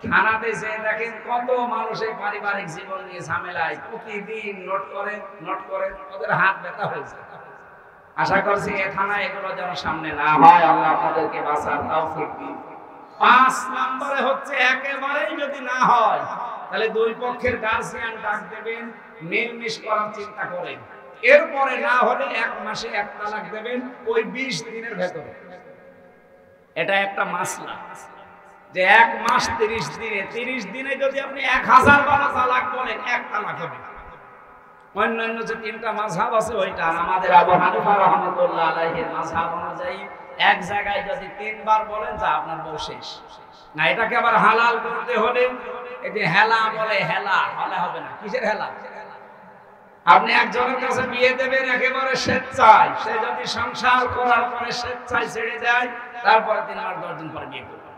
থানাতে যে দেখেন কত মানুষ এই পারিবারিক জীবন নিয়ে ঝামেলায় প্রতিদিন নোট করে ওদের হাত ব্যথা হয়েছে। আশা করছি এই থানায় এগুলো যেন সামনে না হয়, আল্লাহ আপনাদেরকে বাঁচার তৌফিক দিন। 5 নম্বরে হচ্ছে একেবারেই যদি না হয় তাহলে 2 পক্ষের গার্জিয়ান ডাক দেবেন, মিলমিশ করার চিন্তা করেন। এরপরে না হলে 1 মাসে 1 তালাক দেবেন ওই 20 দিনের ভেতরে। এটা একটা মাসলা যে 1 মাস 30 দিনে যদি আপনি 1000 বার তালাক বলেন 1 তালাক হবে। অন্যান্য যে 3টা মাযহাব আছে ওইটা, আমাদের আবু হানিফা রাহমাতুল্লাহ আলাইহির মাযহাব অনুযায়ী 1 জায়গায় যদি 3 বার বলেন যা আপনার বউ শেষ। না, এটাকে আবার হালাল করতে হলে এই যে হেলা বলে, হেলা হলে হবে না। কিসের হেলা? আপনি একজনের কাছে বিয়ে দেবেন একেবারে স্বেচ্ছায়, সে যদি সংসার করার পরে স্বেচ্ছায় ছেড়ে দেয়, তারপরে 3 মাস 10 দিন পরে বিয়ে করবে।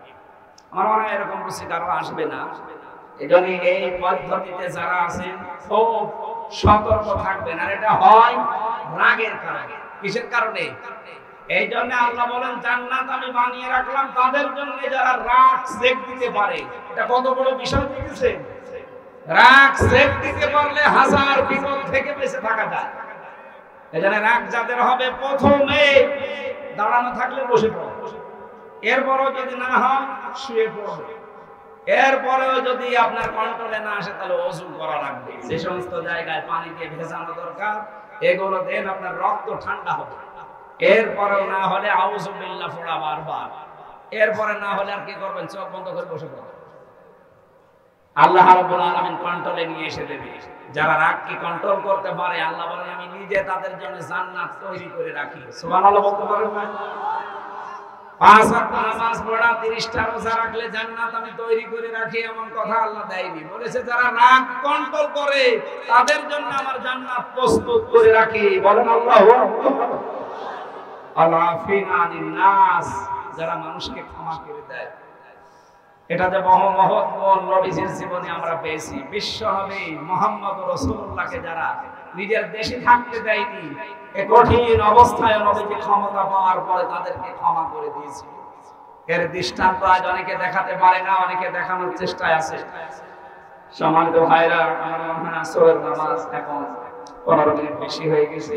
আমার মনে হয় এরকম রুচি কারো আসবে না। এজন্য এই পদ্ধতিতে যারা আছেন খুব সতর্ক থাকবেন। আর এটা হয় রাগের কারণে। কিসের কারণে? এই জন্য আল্লাহ বলেন জান্নাত আমি বানিয়ে রাখলাম তাদের জন্য যারা রাগ সেক দিতে পারে। এটা কত বড় বিষয় দেখেছেন? রাগ সেক দিতে পারলে 1000 বিপদ থেকে বেঁচে থাকা যায়। এজন্য রাগ যাদের হবে প্রথমে দাঁড়ানো থাকলে বসে পড়ো, এরপরও যদি না হয় শুয়ে পড়বে, এরপরেও যদি আপনার কন্ট্রোলে না আসে তাহলে ওযু করা লাগবে। যে সমস্ত জায়গায় পানি দিয়ে ভেজানো দরকার এগুলো দেন, আপনার রক্ত ঠান্ডা হবে। এরপরেও না হলে আউযু বিল্লাহ পড়া বারবার। এরপরে না হলে আর কি করবেন? চোখ বন্ধ করে বসে পড়বেন। আল্লাহ রাব্বুল আলামিন কন্ট্রোলে নিয়ে এসে দেবে। যারা রাগকে কন্ট্রোল করতে পারে আল্লাহ বলেন আমি নিজে তাদের জন্য জান্নাত তৈরি করে রাখি। সুবহানাল্লাহ বলতে পারেন না? 5 ওয়াক্ত নামাজ পড়া, 30টা রোজা রাখলে জান্নাত আমি তৈরি করে রাখি, এমন কথা আল্লাহ দেয়নি। বলেছে যারা রাগ কন্ট্রোল করে তাদের জন্য আমার জান্নাত প্রস্তুত করে রাখি। বলেন আল্লাহু আকবার। আলাফিনা আনিন নাস, যারা মানুষকে ক্ষমা করে দেয়। এটা যে মহৎ গুণ নবীজির জীবনে আমরা পেয়েছি। বিশ্ব নবী মুহাম্মদ রাসূলুল্লাহকে যারা নিজের দেশে থাকতে দেয়নি, এই কঠিন অবস্থায় নবীজি ক্ষমতা পাওয়ার পরে তাদেরকে ক্ষমা করে দিয়েছিল। এর দৃষ্টান্ত আজ অনেকে দেখাতে পারে না, অনেকে দেখানোর চেষ্টায় আছে। সম্মানিত ভাইরা, আমার মনে হয় আসরের নামাজ এখন 15 মিনিট বেশি হয়ে গেছে।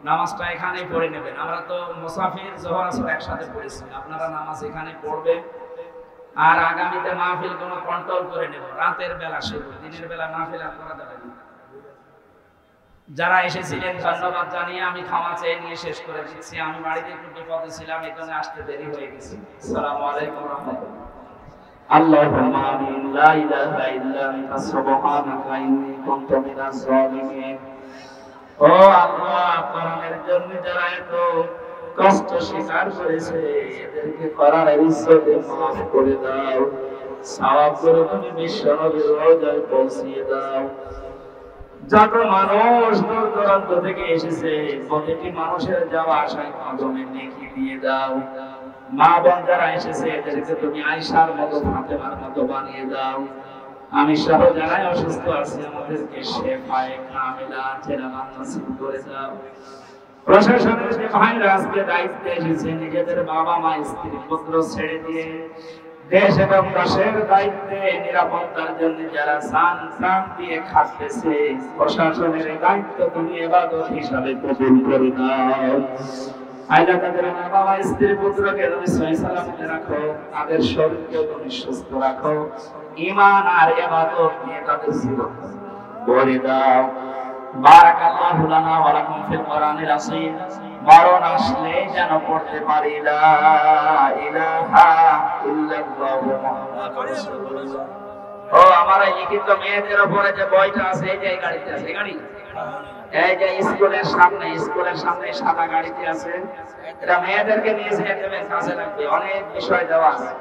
নামাজটা এখানেই পড়ে নেবেন। আমরা তো মুসাফির যোহর আসর একসাথে পড়েছি, আপনারা নামাজ এখানে পড়বেন। আর আগামীতে মাহফিল কোনো কন্ট্রোল করে নেব, রাতের বেলা শুরু, দিনের বেলা মাহফিল আর করা যাবে না। যারা এসেছিলেন ধন্যবাদ জানিয়ে আমি ক্ষমা চেয়ে নিয়ে শেষ করে দিচ্ছি। আমি বাড়িতে একটু বিপদে ছিলাম, এখানে আসতে দেরি হয়ে গেছে। আসসালামু আলাইকুম ওয়া রাহমাতুল্লাহ। আল্লাহুম্মা আমিন। লা ইলাহা ইল্লা আনতা সুবহানাকা ইন্নী কুনতু মিনাজ জালিমিন। ও আল্লাহ, কোরআনের জন্য যারা এত কষ্ট স্বীকার করেছে এদেরকে কোরআনের ইজ্জতে মাফ করে দাও। সওয়াব করে তুমি বিশ্ব নবীর রওজায় পৌঁছিয়ে দাও। যত মানুষ দূর দূরান্ত থেকে এসেছে প্রতিটি মানুষের যাওয়া আসায় কদমে নেকি দিয়ে দাও। মা বোন যারা এসেছে এদেরকে তুমি আয়েশার মতো, ফাতেমার মতো বানিয়ে দাও। আমি সহ যারাই অসুস্থ আছি আমাদেরকে শেফায়ে কামিলা আজেলা নসিব করে দাও। প্রশাসনের যে ভাইরা আজকে দায়িত্বে এসেছে নিজেদের বাবা মা স্ত্রী পুত্র ছেড়ে দিয়ে দেশ এবং দেশের দায়িত্বে নিরাপত্তার জন্য যারা প্রাণ দিয়ে খাটতেছে, প্রশাসনের এই দায়িত্ব তুমি ইবাদত হিসাবে কবুল করে নাও। আল্লাহ তাদের মা বাবা স্ত্রী পুত্রকে তুমি সহি সালামতে রাখো, তাদের শরীরকে তুমি সুস্থ রাখো, ঈমান আর ইবাদত নিয়ে তাদের জীবন ভরে দাও। বারাকাল্লাহু লানা ওয়া লাকুম ফিল কোরআনিল আযীম। মরণ আসলে যেন পড়তে পারি লা ইলাহা ইল্লাল্লাহু মুহাম্মাদুর রাসূলুল্লাহ। ও আমার এই লিখিত মেয়েদের উপরে যে বইটা আছে এই যে গাড়িতে আছে, গাড়ি এই যে স্কুলের সামনে সাদা গাড়িতে আছে, এটা মেয়েদেরকে নিয়ে যেতে হবে, কাজে লাগবে, অনেক বিষয় দেওয়া আছে।